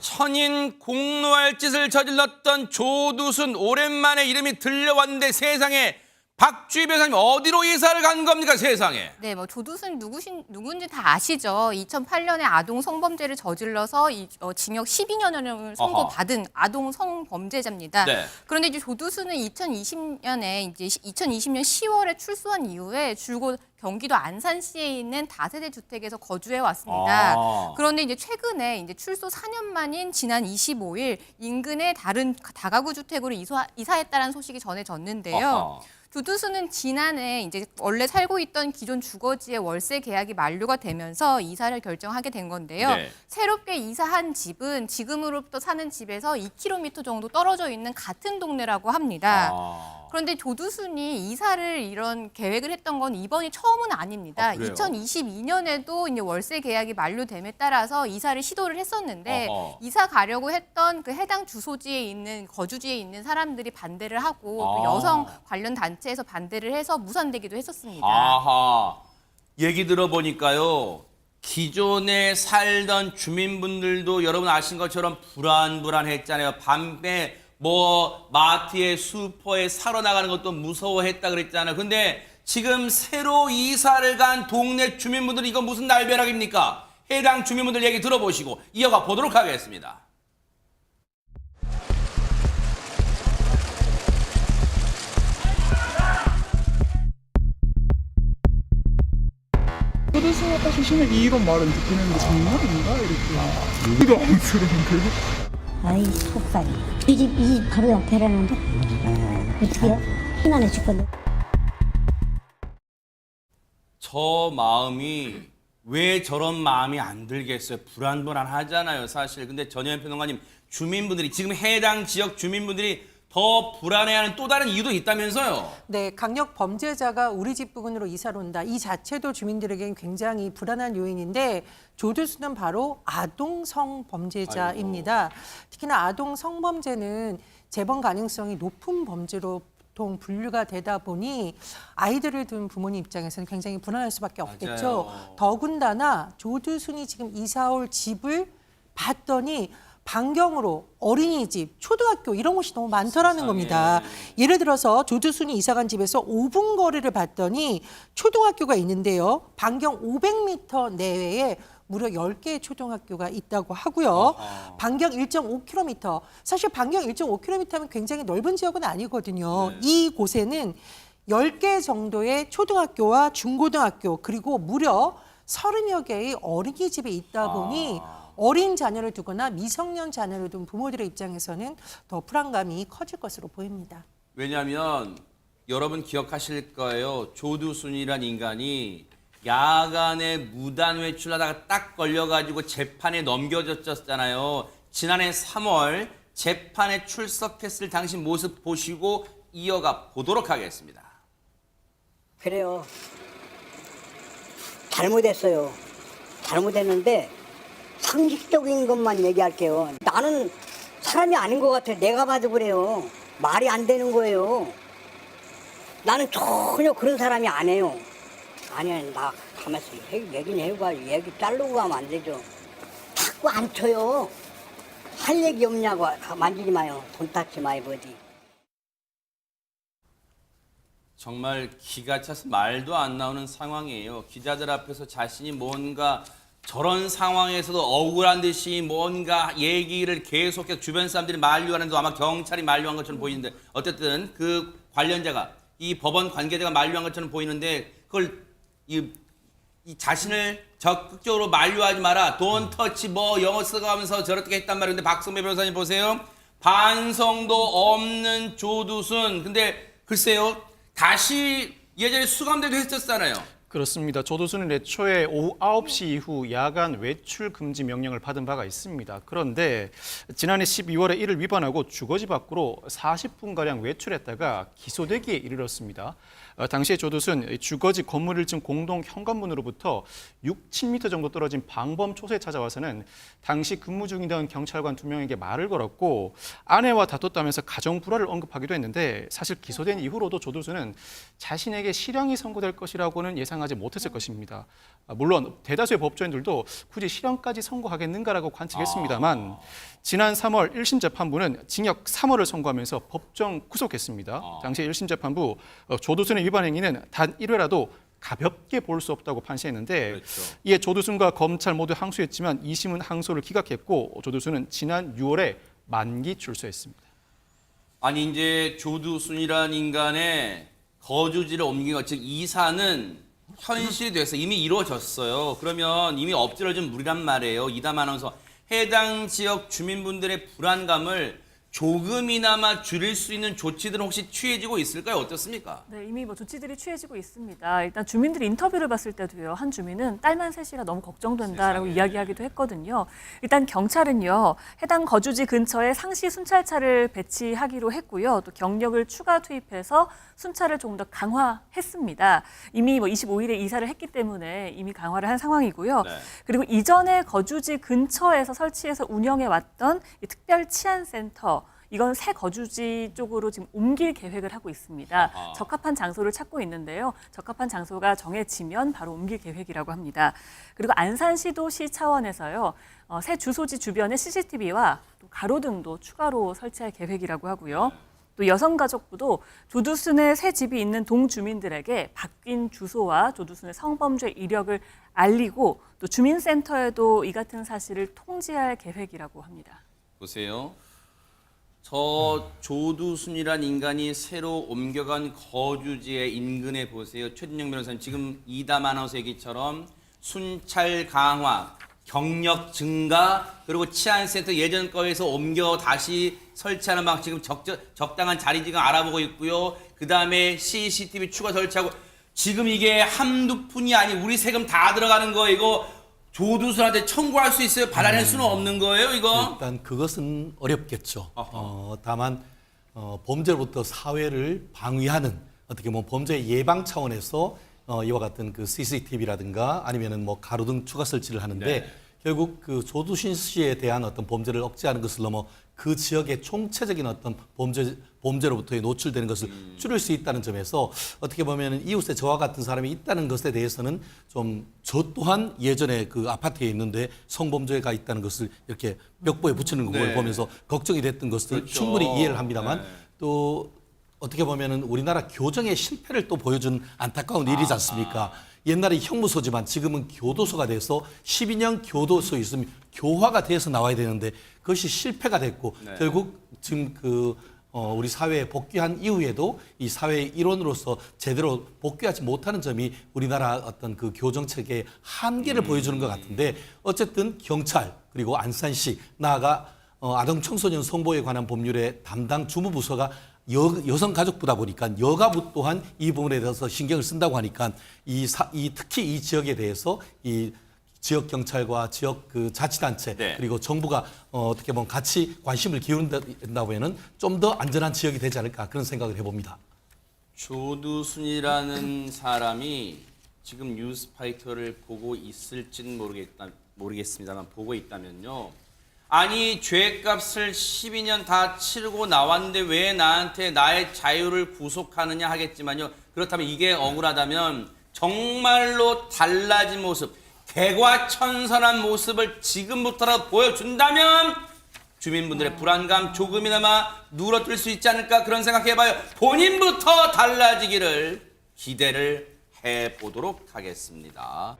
천인 공노할 짓을 저질렀던 조두순 오랜만에 이름이 들려왔는데 세상에 박주희 변호사님 어디로 이사를 간 겁니까 세상에? 네, 조두순 누군지 다 아시죠? 2008년에 아동 성범죄를 저질러서 징역 12년을 선고받은 아동 성범죄자입니다. 네. 그런데 이제 조두순은 2020년 10월에 출소한 이후에 줄곧 경기도 안산시에 있는 다세대 주택에서 거주해 왔습니다. 그런데 이제 최근에 출소 4년 만인 지난 25일 인근의 다른 다가구 주택으로 이사했다는 소식이 전해졌는데요. 조두순은 지난해 원래 살고 있던 기존 주거지의 월세 계약이 만료가 되면서 이사를 결정하게 된 건데요. 네. 새롭게 이사한 집은 지금으로부터 사는 집에서 2km 정도 떨어져 있는 같은 동네라고 합니다. 그런데 조두순이 이사를 이런 계획을 했던 건 이번이 처음은 아닙니다. 2022년에도 이제 월세 계약이 만료됨에 따라서 이사를 시도를 했었는데 이사 가려고 했던 그 해당 주소지에 있는 거주지에 있는 사람들이 반대를 하고 또 여성 관련 단체에서 반대를 해서 무산되기도 했었습니다. 아하. 얘기 들어보니까요. 기존에 살던 주민분들도 여러분 아신 것처럼 불안했잖아요. 밤에 마트에 슈퍼에 사러 나가는 것도 무서워했다 그랬잖아요. 근데 지금 새로 이사를 간 동네 주민분들이 이건 무슨 날벼락입니까? 해당 주민분들 얘기 들어보시고 이어가 보도록 하겠습니다. 조두순 딱 조심해 이런 말은 듣긴 했는데 장난인가? 이렇게 이거 엉스러운데요? 아이 속살이 이 집 바로 옆에라는데 어떻게요? 피난해 죽겠네. 저 마음이 왜 저런 마음이 안 들겠어요? 불안하잖아요 사실. 근데 전혜연 평론가님, 주민분들이 지금 해당 지역 주민분들이 더 불안해하는 또 다른 이유도 있다면서요? 네, 강력 범죄자가 우리 집 부근으로 이사를 온다. 이 자체도 주민들에게는 굉장히 불안한 요인인데 조두순은 바로 아동 성범죄자입니다. 특히나 아동 성범죄는 재범 가능성이 높은 범죄로 보통 분류가 되다 보니 아이들을 둔 부모님 입장에서는 굉장히 불안할 수밖에 없겠죠. 맞아요. 더군다나 조두순이 지금 이사 올 집을 봤더니 반경으로 어린이집, 초등학교 이런 곳이 너무 많더라는 겁니다. 예를 들어서 조두순이 이사간 집에서 5분 거리를 봤더니 초등학교가 있는데요. 반경 500m 내외에 무려 10개의 초등학교가 있다고 하고요. 반경 1.5km. 사실 반경 1.5km면 굉장히 넓은 지역은 아니거든요. 이 곳에는 10개 정도의 초등학교와 중고등학교 그리고 무려 30여 개의 어린이집이 있다 보니 어린 자녀를 두거나 미성년 자녀를 둔 부모들의 입장에서는 더 불안감이 커질 것으로 보입니다. 왜냐하면 여러분 기억하실 거예요. 조두순이란 인간이 야간에 무단 외출하다가 딱 걸려가지고 재판에 넘겨졌잖아요. 지난해 3월 재판에 출석했을 당시 모습 보시고 이어가 보도록 하겠습니다. 그래요. 잘못했어요. 잘못했는데 상식적인 것만 얘기할게요. 나는 사람이 아닌 것 같아. 내가 봐도 그래요. 말이 안 되는 거예요. 나는 전혀 그런 사람이 아니에요. 아니야, 나 가만있어. 얘기는 해봐요. 얘기 자르고 가면 안 되죠. 자꾸 안 쳐요. 할 얘기 없냐고 만지지 마요. 돈 닦지 마요, 어디. 정말 기가 차서 말도 안 나오는 상황이에요. 기자들 앞에서 자신이 뭔가 저런 상황에서도 억울한 듯이 뭔가 얘기를 계속해서 주변 사람들이 만류하는데도 아마 경찰이 만류한 것처럼 보이는데 어쨌든 그 관련자가 이 법원 관계자가 만류한 것처럼 보이는데 그걸 이 자신을 적극적으로 만류하지 마라. Don't touch 영어 써가면서 저렇게 했단 말인데 박성배 변호사님 보세요. 반성도 없는 조두순. 근데 글쎄요. 다시 예전에 수감되도 했었잖아요. 그렇습니다. 조두순은 애초에 오후 9시 이후 야간 외출 금지 명령을 받은 바가 있습니다. 그런데 지난해 12월에 이를 위반하고 주거지 밖으로 40분가량 외출했다가 기소되기에 이르렀습니다. 당시에 조두순 주거지 건물 1층 공동 현관문으로부터 7m 정도 떨어진 방범 초소에 찾아와서는 당시 근무 중이던 경찰관 2명에게 말을 걸었고 아내와 다퉜다면서 가정 불화를 언급하기도 했는데 사실 기소된 이후로도 조두순은 자신에게 실형이 선고될 것이라고는 예상하지 못했을 것입니다. 물론 대다수의 법조인들도 굳이 실형까지 선고하겠는가라고 관측했습니다만 지난 3월 1심 재판부는 징역 3월을 선고하면서 법정 구속했습니다. 당시 1심 재판부 조두순의 위반 행위는 단 1회라도 가볍게 볼 수 없다고 판시했는데 그렇죠. 이에 조두순과 검찰 모두 항소했지만 2심은 항소를 기각했고 조두순은 지난 6월에 만기 출소했습니다. 아니 이제 조두순이라는 인간의 거주지를 옮긴 것, 즉 이사는 현실이 돼서 이미 이루어졌어요. 그러면 이미 엎질러진 물이란 말이에요. 이담 아나운서, 해당 지역 주민분들의 불안감을 조금이나마 줄일 수 있는 조치들은 혹시 취해지고 있을까요? 어떻습니까? 네, 이미 조치들이 취해지고 있습니다. 일단 주민들이 인터뷰를 봤을 때도요. 한 주민은 딸만 셋이라 너무 걱정된다라고 이야기하기도 했거든요. 일단 경찰은요. 해당 거주지 근처에 상시 순찰차를 배치하기로 했고요. 또 경력을 추가 투입해서 순찰을 조금 더 강화했습니다. 이미 25일에 이사를 했기 때문에 이미 강화를 한 상황이고요. 네. 그리고 이전에 거주지 근처에서 설치해서 운영해 왔던 이 특별 치안센터, 이건 새 거주지 쪽으로 지금 옮길 계획을 하고 있습니다. 아하. 적합한 장소를 찾고 있는데요. 적합한 장소가 정해지면 바로 옮길 계획이라고 합니다. 그리고 안산시도시 차원에서요. 새 주소지 주변에 CCTV와 또 가로등도 추가로 설치할 계획이라고 하고요. 또 여성가족부도 조두순의 새 집이 있는 동주민들에게 바뀐 주소와 조두순의 성범죄 이력을 알리고 또 주민센터에도 이 같은 사실을 통지할 계획이라고 합니다. 보세요. 저 조두순이란 인간이 새로 옮겨간 거주지의 인근에 보세요. 최진영 변호사님, 지금 이담 아나운서 얘기처럼 순찰 강화, 경력 증가, 그리고 치안센터 예전 거에서 옮겨 다시 설치하는 방 지금 적당한 자리 지금 알아보고 있고요. 그 다음에 CCTV 추가 설치하고, 지금 이게 한두 푼이 아니 우리 세금 다 들어가는 거, 이거 조두순한테 청구할 수 있어요? 받아낼 수는 없는 거예요, 이거? 일단 그것은 어렵겠죠. 다만 범죄로부터 사회를 방위하는, 어떻게 보면 범죄 예방 차원에서 이와 같은 그 CCTV라든가 아니면은 뭐 가로등 추가 설치를 하는데 네. 결국 그 조두순 씨에 대한 어떤 범죄를 억제하는 것을 넘어 그 지역의 총체적인 어떤 범죄로부터의 노출되는 것을 줄일 수 있다는 점에서 어떻게 보면 이웃에 저와 같은 사람이 있다는 것에 대해서는 좀 저 또한 예전에 그 아파트에 있는데 성범죄가 있다는 것을 이렇게 벽보에 붙이는 걸 네. 보면서 걱정이 됐던 것을 그렇죠. 충분히 이해를 합니다만 네. 또 어떻게 보면은 우리나라 교정의 실패를 또 보여준 안타까운 일이지 않습니까? 옛날에 형무소지만 지금은 교도소가 돼서 12년 교도소에 있으면 교화가 돼서 나와야 되는데 그것이 실패가 됐고 네. 결국 지금 우리 사회에 복귀한 이후에도 이 사회의 일원으로서 제대로 복귀하지 못하는 점이 우리나라 어떤 그 교정체계의 한계를 보여주는 것 같은데 어쨌든 경찰 그리고 안산시 나아가 아동 청소년 성보에 관한 법률의 담당 주무부서가 여성가족부다 보니까 여가부 또한 이 부분에 대해서 신경을 쓴다고 하니까 특히 이 지역에 대해서 이 지역 경찰과 지역 그 자치단체 네. 그리고 정부가 어떻게 보면 같이 관심을 기울인다면은 좀 더 안전한 지역이 되지 않을까 그런 생각을 해봅니다. 조두순이라는 사람이 지금 뉴스파이터를 보고 있을지는 모르겠습니다만 보고 있다면요. 아니 죄값을 12년 다 치르고 나왔는데 왜 나한테 나의 자유를 구속하느냐 하겠지만요. 그렇다면 이게 억울하다면 정말로 달라진 모습, 개과천선한 모습을 지금부터라도 보여준다면 주민분들의 불안감 조금이나마 누그러뜨릴 수 있지 않을까 그런 생각해봐요. 본인부터 달라지기를 기대를 해보도록 하겠습니다.